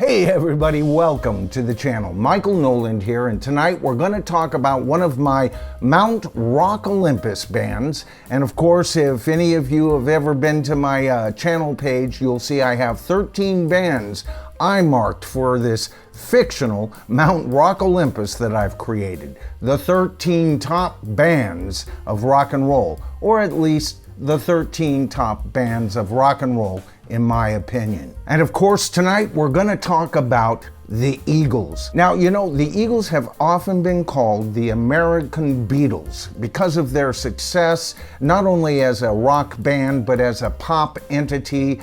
Hey everybody, welcome to the channel. Michael Noland here, and tonight we're going to talk about one of my Mount Rock Olympus bands. And of course, if any of you have ever been to my channel page, you'll see I have 13 bands I marked for this fictional Mount Rock Olympus that I've created. The 13 top bands of rock and roll, or at least the 13 top bands of rock and roll in my opinion. And of course tonight we're going to talk about the Eagles. Now, you know, the Eagles have often been called the American Beatles because of their success, not only as a rock band, but as a pop entity,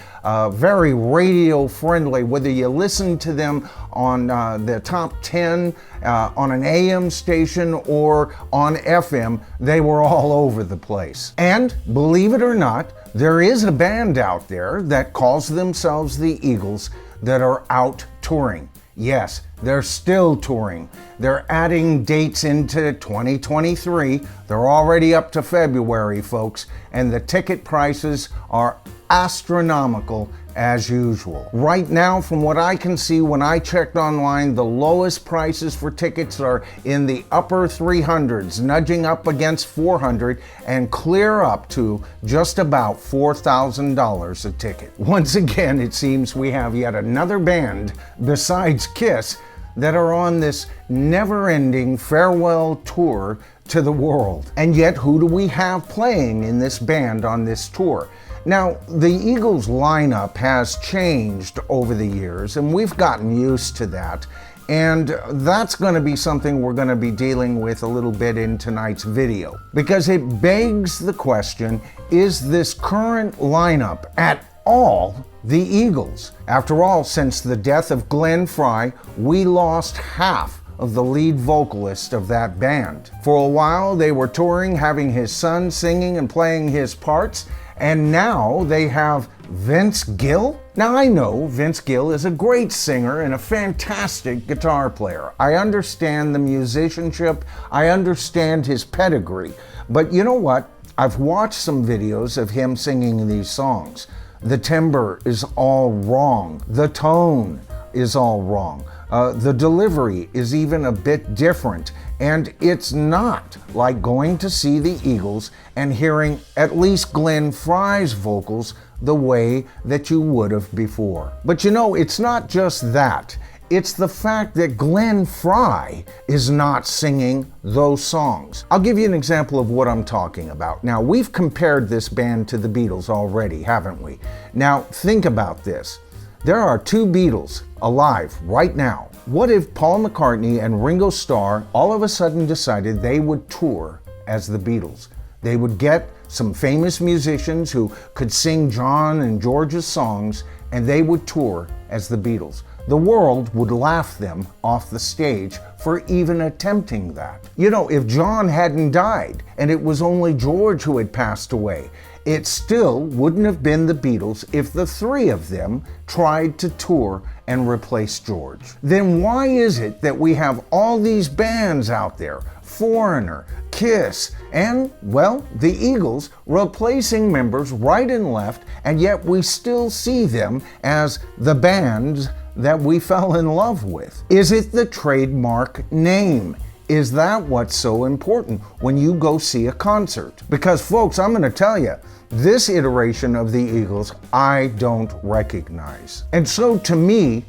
very radio friendly. Whether you listen to them on the top 10 on an AM station or on FM, they were all over the place. And believe it or not, there is a band out there that calls themselves the Eagles that are out touring. Yes, they're still touring. They're adding dates into 2023. They're already up to February, folks, and the ticket prices are astronomical as usual. Right now, from what I can see when I checked online, the lowest prices for tickets are in the upper 300s, nudging up against 400 and clear up to just about $4,000 a ticket. Once again, it seems we have yet another band besides Kiss that are on this never-ending farewell tour to the world. And yet, who do we have playing in this band on this tour? Now, the Eagles lineup has changed over the years, and we've gotten used to that. And that's going to be something we're going to be dealing with a little bit in tonight's video. Because it begs the question, is this current lineup at all the Eagles? After all, since the death of Glenn Frey, we lost half of the lead vocalist of that band. For a while, they were touring, having his son singing and playing his parts. And now they have Vince Gill. Now I know Vince Gill is a great singer and a fantastic guitar player. I understand the musicianship, I understand his pedigree. But you know what? I've watched some videos of him singing these songs. The timbre is all wrong. The tone is all wrong. The delivery is even a bit different. And it's not like going to see the Eagles and hearing at least Glenn Frey's vocals the way that you would have before. But you know, it's not just that. It's the fact that Glenn Frey is not singing those songs. I'll give you an example of what I'm talking about. Now, we've compared this band to the Beatles already, haven't we? Now, think about this. There are two Beatles alive right now. What if Paul McCartney and Ringo Starr all of a sudden decided they would tour as the Beatles? They would get some famous musicians who could sing John and George's songs, and they would tour as the Beatles. The world would laugh them off the stage for even attempting that. You know, if John hadn't died and it was only George who had passed away, it still wouldn't have been the Beatles if the three of them tried to tour and replace George. Then why is it that we have all these bands out there, Foreigner, Kiss, and, well, the Eagles, replacing members right and left, and yet we still see them as the bands that we fell in love with? Is it the trademark name? Is that what's so important when you go see a concert? Because folks, I'm going to tell you, this iteration of the Eagles, I don't recognize. And so to me,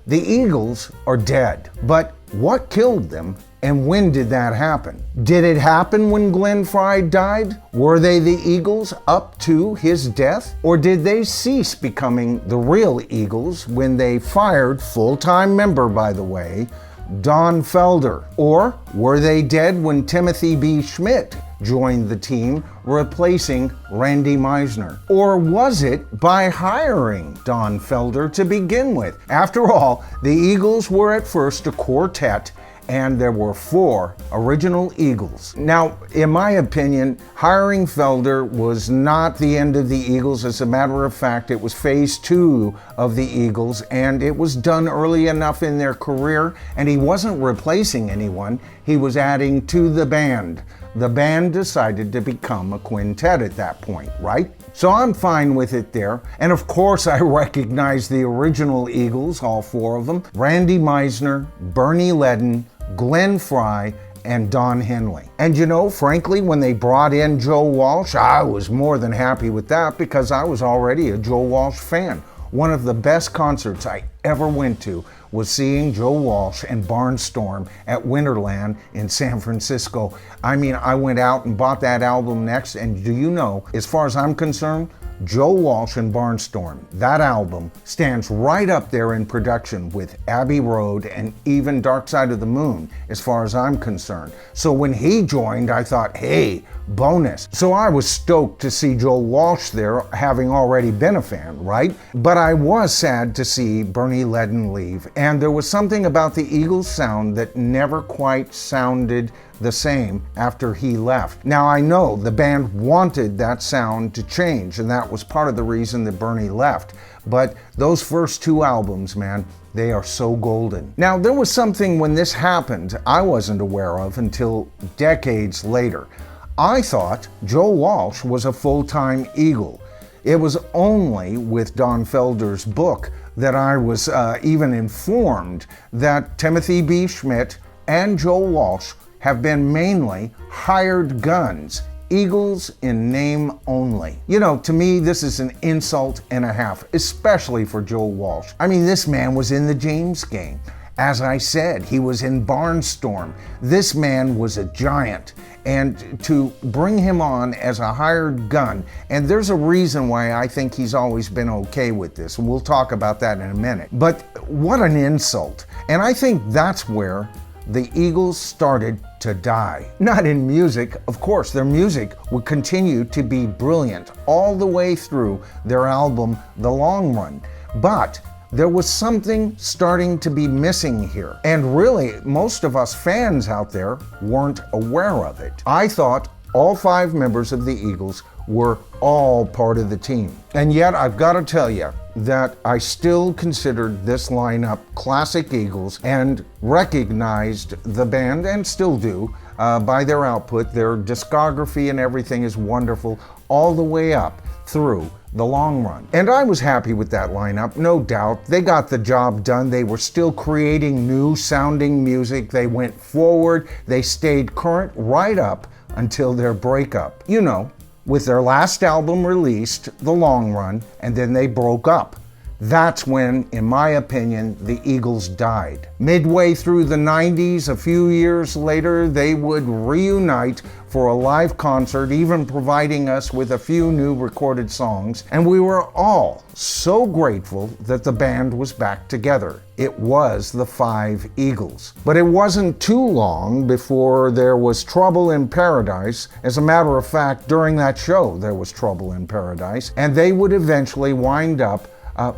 the Eagles are dead. But what killed them and when did that happen? Did it happen when Glenn Frey died? Were they the Eagles up to his death? Or did they cease becoming the real Eagles when they fired full-time member, by the way, Don Felder? Or were they dead when Timothy B. Schmidt joined the team, replacing Randy Meisner? Or was it by hiring Don Felder to begin with? After all, the Eagles were at first a quartet, and there were 4 original Eagles. Now, in my opinion, hiring Felder was not the end of the Eagles. As a matter of fact, it was phase 2 of the Eagles, and it was done early enough in their career, and he wasn't replacing anyone. He was adding to the band. the band decided to become a quintet at that point, right? So I'm fine with it there. And of course I recognize the original Eagles, all four of them: Randy Meisner, Bernie Leadon, Glenn Frey, and Don Henley. And you know, frankly, when they brought in Joe Walsh, I was more than happy with that because I was already a Joe Walsh fan. One of the best concerts I ever went to was seeing Joe Walsh and Barnstorm at Winterland in San Francisco. I mean, I went out and bought that album next, and do you know, as far as I'm concerned, Joe Walsh and Barnstorm, that album stands right up there in production with Abbey Road and even Dark Side of the Moon, as far as I'm concerned. So when he joined, I thought, hey, bonus. So I was stoked to see Joe Walsh there, having already been a fan, right? But I was sad to see Bernie Leadon leave, and there was something about the Eagles sound that never quite sounded the same after he left. Now I know the band wanted that sound to change, and that was part of the reason that Bernie left. But those first two albums, man, they are so golden. Now there was something when this happened I wasn't aware of until decades later. I thought Joe Walsh was a full-time Eagle. It was only with Don Felder's book that I was even informed that Timothy B. Schmidt and Joe Walsh have been mainly hired guns, Eagles in name only. You know, to me, this is an insult and a half, especially for Joe Walsh. I mean, this man was in the James Gang. As I said, he was in Barnstorm. This man was a giant. And to bring him on as a hired gun, and there's a reason why I think he's always been okay with this, and we'll talk about that in a minute. But what an insult. And I think that's where the Eagles started to die. Not in music, of course, their music would continue to be brilliant all the way through their album, The Long Run. But there was something starting to be missing here. And really, most of us fans out there weren't aware of it. I thought all five members of the Eagles were all part of the team. And yet, I've got to tell you that I still considered this lineup classic Eagles and recognized the band, and still do, by their output. Their discography and everything is wonderful all the way up through The Long Run. And I was happy with that lineup, no doubt. They got the job done. They were still creating new sounding music. They went forward. They stayed current right up until their breakup. You know, with their last album released, The Long Run, and then they broke up. That's when, in my opinion, the Eagles died. Midway through the 90s, a few years later, they would reunite for a live concert, even providing us with a few new recorded songs, and we were all so grateful that the band was back together. It was the Five Eagles. But it wasn't too long before there was trouble in paradise. As a matter of fact, during that show, there was trouble in paradise, and they would eventually wind up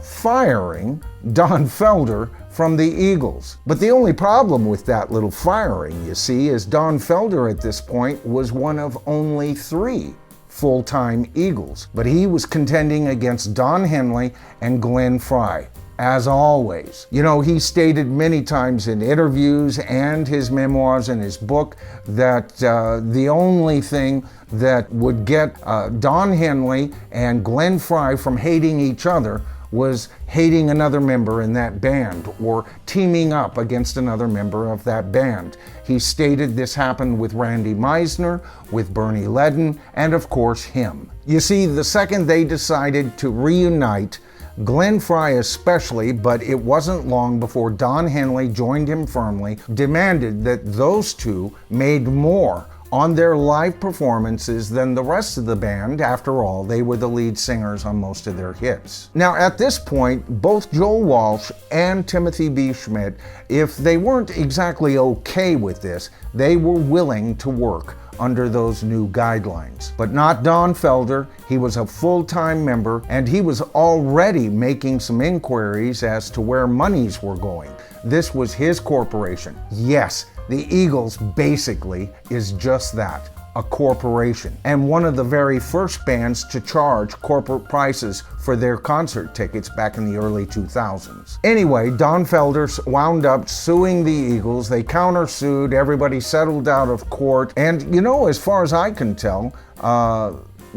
firing Don Felder from the Eagles. But the only problem with that little firing, you see, is Don Felder at this point was one of only 3 full-time Eagles. But he was contending against Don Henley and Glenn Frey, as always. You know, he stated many times in interviews and his memoirs and his book that the only thing that would get Don Henley and Glenn Frey from hating each other was hating another member in that band or teaming up against another member of that band. He stated this happened with Randy Meisner, with Bernie Leadon, and of course him. You see, the second they decided to reunite, Glenn Frey especially, but it wasn't long before Don Henley joined him firmly, demanded that those two made more on their live performances than the rest of the band. After all, they were the lead singers on most of their hits. Now, at this point, both Joe Walsh and Timothy B. Schmidt, if they weren't exactly okay with this, they were willing to work under those new guidelines. But not Don Felder. He was a full-time member, and he was already making some inquiries as to where monies were going. This was his corporation. Yes, the Eagles basically is just that, a corporation, and one of the very first bands to charge corporate prices for their concert tickets back in the early 2000s. Anyway, Don Felder wound up suing the Eagles. They countersued, everybody settled out of court, and you know, as far as I can tell,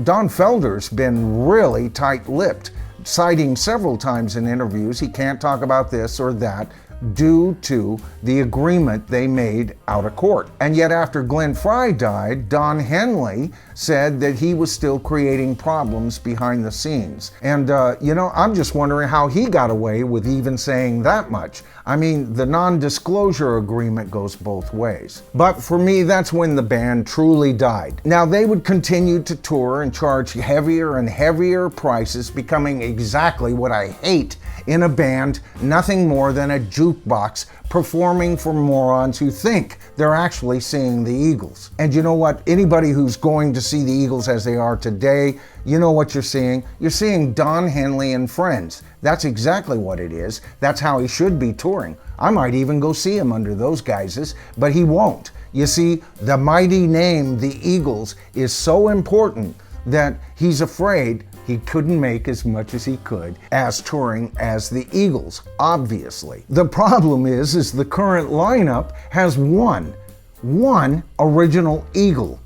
Don Felder's been really tight-lipped, citing several times in interviews he can't talk about this or that due to the agreement they made out of court. And yet after Glenn Frey died, Don Henley said that he was still creating problems behind the scenes. And you know, I'm just wondering how he got away with even saying that much. I mean, the non-disclosure agreement goes both ways. But for me, that's when the band truly died. Now, they would continue to tour and charge heavier and heavier prices, becoming exactly what I hate in a band, nothing more than a jukebox performing for morons who think they're actually seeing the Eagles. And you know what? Anybody who's going to see the Eagles as they are today, you know what you're seeing? You're seeing Don Henley and friends. That's exactly what it is. That's how he should be touring. I might even go see him under those guises, but he won't. You see, the mighty name, the Eagles, is so important that he's afraid he couldn't make as much as he could as touring as the Eagles, obviously. The problem is the current lineup has one original Eagle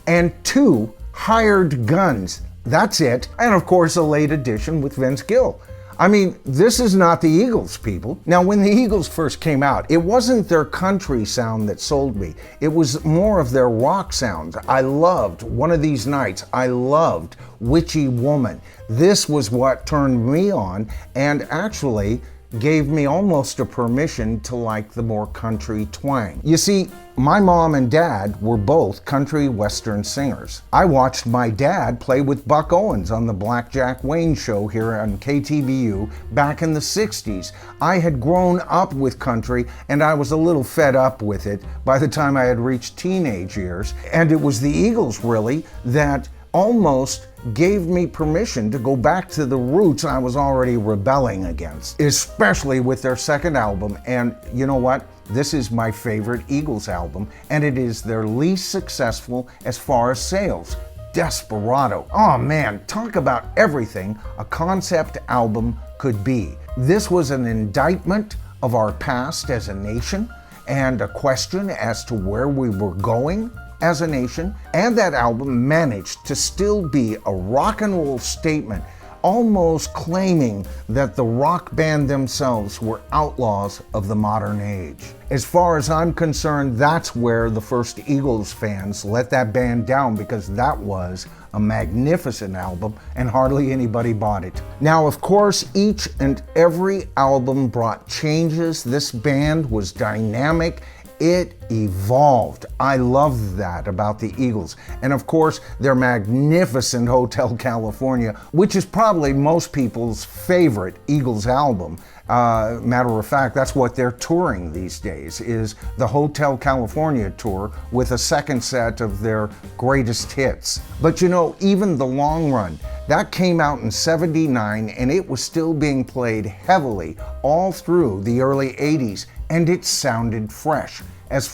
and 2 hired guns. That's it. And of course, a late addition with Vince Gill. I mean, this is not the Eagles, people. Now, when the Eagles first came out, it wasn't their country sound that sold me. It was more of their rock sound. I loved One of These Nights. I loved Witchy Woman. This was what turned me on and actually gave me almost a permission to like the more country twang. You see, my mom and dad were both country western singers. I watched my dad play with Buck Owens on the Blackjack Wayne show here on KTVU back in the 60s. I had grown up with country and I was a little fed up with it by the time I had reached teenage years. And it was the Eagles really that almost gave me permission to go back to the roots I was already rebelling against, especially with their second album. And you know what? This is my favorite Eagles album, and it is their least successful as far as sales. Desperado. Oh man, talk about everything a concept album could be. This was an indictment of our past as a nation and a question as to where we were going as a nation, and that album managed to still be a rock and roll statement, almost claiming that the rock band themselves were outlaws of the modern age. As far as I'm concerned, that's where the first Eagles fans let that band down, because that was a magnificent album and hardly anybody bought it. Now, of course, each and every album brought changes. This band was dynamic. It evolved. I love that about the Eagles. And of course, their magnificent Hotel California, which is probably most people's favorite Eagles album. Matter of fact, that's what they're touring these days, is the Hotel California tour with a second set of their greatest hits. But you know, even The Long Run, that came out in '79 and it was still being played heavily all through the early '80s, and it sounded fresh as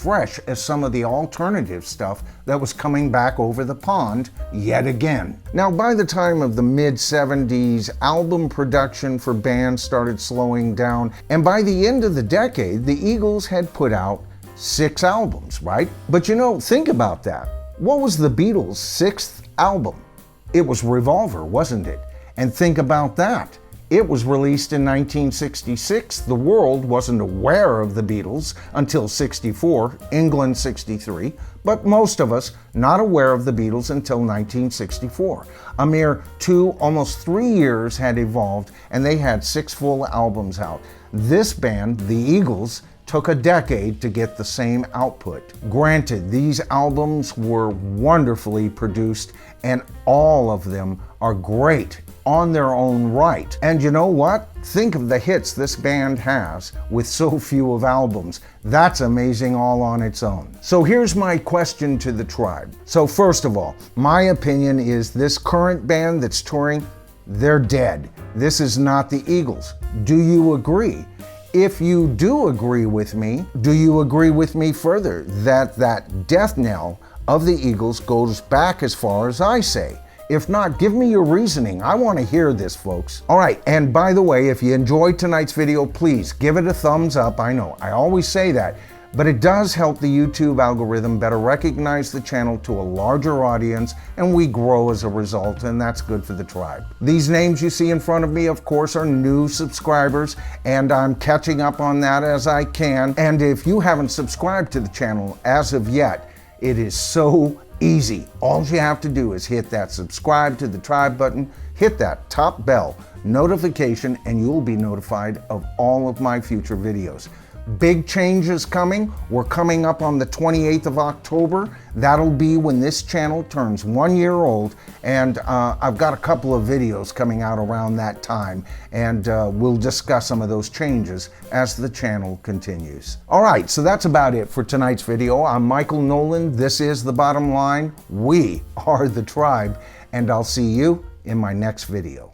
some of the alternative stuff that was coming back over the pond yet again. Now, by the time of the mid-'70s, album production for bands started slowing down, and by the end of the decade, the Eagles had put out 6 albums, right? But you know, think about that. What was the Beatles' 6th album? It was Revolver, wasn't it? And think about that. It was released in 1966. The world wasn't aware of the Beatles until '64, England '63, but most of us not aware of the Beatles until 1964. A mere 2, almost 3 years had evolved, and they had 6 full albums out. This band, the Eagles, took a decade to get the same output. Granted, these albums were wonderfully produced, and all of them are great on their own right. And you know what? Think of the hits this band has with so few of albums. That's amazing all on its own. So here's my question to the tribe. So first of all, my opinion is this current band that's touring, they're dead. This is not the Eagles. Do you agree? If you do agree with me, do you agree with me further that that death knell of the Eagles goes back as far as I say. If not, give me your reasoning. I want to hear this, folks. All right, and by the way, if you enjoyed tonight's video, please give it a thumbs up. I know, I always say that, but it does help the YouTube algorithm better recognize the channel to a larger audience, and we grow as a result, and that's good for the tribe. These names you see in front of me, of course, are new subscribers, and I'm catching up on that as I can. And if you haven't subscribed to the channel as of yet, it is so easy. All you have to do is hit that subscribe to the tribe button, hit that top bell notification, and you'll be notified of all of my future videos. Big changes coming. We're coming up on the 28th of October. That'll be when this channel turns 1 year old, and I've got a couple of videos coming out around that time, and we'll discuss some of those changes as the channel continues. All right, so that's about it for tonight's video. I'm Michael Nolan. This is The Bottom Line. We are the tribe, and I'll see you in my next video.